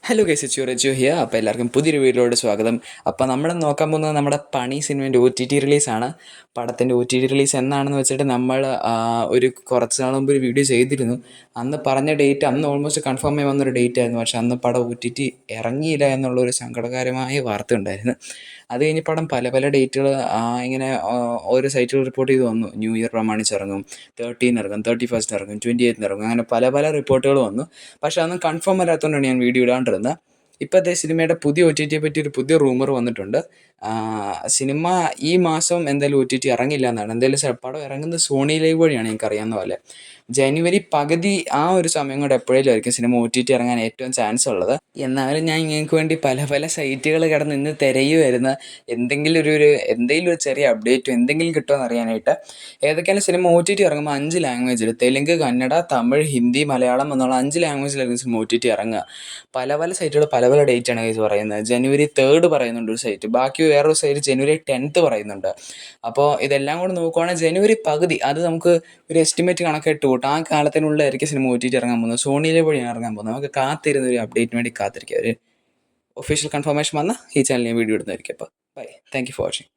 Hello guys, it's your Reju here. അപ്പോൾ എല്ലാവർക്കും പുതിയൊരു വീഡിയോയിലോട് സ്വാഗതം. അപ്പോൾ നമ്മൾ നോക്കാൻ പോകുന്നത് നമ്മുടെ പണി സിനിമേൻ്റെ OTT റിലീസാണ്. പടത്തിൻ്റെ OTT റിലീസ് എന്നാണെന്ന് വെച്ചിട്ട് നമ്മൾ ഒരു കുറച്ച് നാൾ മുമ്പ് ഒരു വീഡിയോ ചെയ്തിരുന്നു. അന്ന് പറഞ്ഞ ഡേറ്റ് അന്ന് ഓൾമോസ്റ്റ് കൺഫേം ആയി വന്നൊരു ഡേറ്റ് ആയിരുന്നു. പക്ഷേ അന്ന് പടം OTT ഇറങ്ങിയില്ല എന്നുള്ളൊരു സങ്കടകരമായ വാർത്ത ഉണ്ടായിരുന്നു. അത് കഴിഞ്ഞ് പടം പല പല ഡേറ്റുകൾ ഇങ്ങനെ ഓരോ സൈറ്റുകൾ റിപ്പോർട്ട് ചെയ്ത് വന്നു. ന്യൂ ഇയർ പ്രമാണിച്ചിറങ്ങും, 13 ഇറങ്ങും, 31 ഇറങ്ങും, 28 ഇറങ്ങും, അങ്ങനെ പല പല റിപ്പോർട്ടുകൾ വന്നു. പക്ഷേ അതൊന്നും കൺഫേം അല്ലാത്തതുകൊണ്ടാണ് ഞാൻ വീഡിയോ ഇടാണ്ടിരുന്നത്. ഇപ്പോഴത്തെ സിനിമയുടെ പുതിയ OTT പറ്റി ഒരു പുതിയ റൂമർ വന്നിട്ടുണ്ട്. സിനിമ ഈ മാസം എന്തായാലും OTT ഇറങ്ങില്ല എന്നാണ്. എന്തായാലും പടം ഇറങ്ങുന്നത് സോണി ലൈവ് വഴിയാണ്, എനിക്ക് അറിയാവുന്ന പോലെ. ജനുവരി പകുതി ആ ഒരു സമയം കൊണ്ട് എപ്പോഴേലും ആയിരിക്കും സിനിമ OTT ഇറങ്ങാൻ ഏറ്റവും ചാൻസ് ഉള്ളത്. എന്നാലും ഞാൻ നിങ്ങൾക്ക് വേണ്ടി പല പല സൈറ്റുകൾ കിടന്ന് ഇന്ന് തിരയുമായിരുന്നു, എന്തെങ്കിലും ഒരു ചെറിയ അപ്ഡേറ്റോ എന്തെങ്കിലും കിട്ടുമോ അറിയാനായിട്ട്. ഏതൊക്കെയാണ് സിനിമ OTT ഇറങ്ങുമ്പോൾ 5 ലാംഗ്വേജിൽ, തെലുങ്ക്, കന്നഡ, തമിഴ്, ഹിന്ദി, മലയാളം എന്നുള്ള 5 ലാംഗ്വേജിലായിരിക്കും സിനിമ OTT ഇറങ്ങുക. പല പല സൈറ്റുകൾ പല പല ഡേറ്റാണ് കേസ് പറയുന്നത്. ജനുവരി 3 പറയുന്നുണ്ട് ഒരു സൈറ്റ്, ബാക്കി വേറൊരു സൈറ്റ് ജനുവരി 10 പറയുന്നുണ്ട്. അപ്പോൾ ഇതെല്ലാം കൂടെ നോക്കുവാണെങ്കിൽ ജനുവരി പകുതി, അത് നമുക്ക് ഒരു എസ്റ്റിമേറ്റ് കണക്കായിട്ട് കൂട്ടാം. ആ കാലത്തിനുള്ളിലായിരിക്കും സിനിമ OTT ഇറങ്ങാൻ പോകുന്നത്. സോണിയിലെ വഴിയാണ് ഇറങ്ങാൻ പോകുന്നത്. നമുക്ക് കാത്തിരുന്ന ഒരു അപ്ഡേറ്റിന് വേണ്ടി കാത്തിരിക്കുക. ഒരു ഒഫീഷ്യൽ കൺഫർമേഷൻ വന്നാൽ ഈ ചാനലിൽ ഞാൻ വീഡിയോ ഇടുന്നതായിരിക്കും. അപ്പോൾ bye, thank you for watching.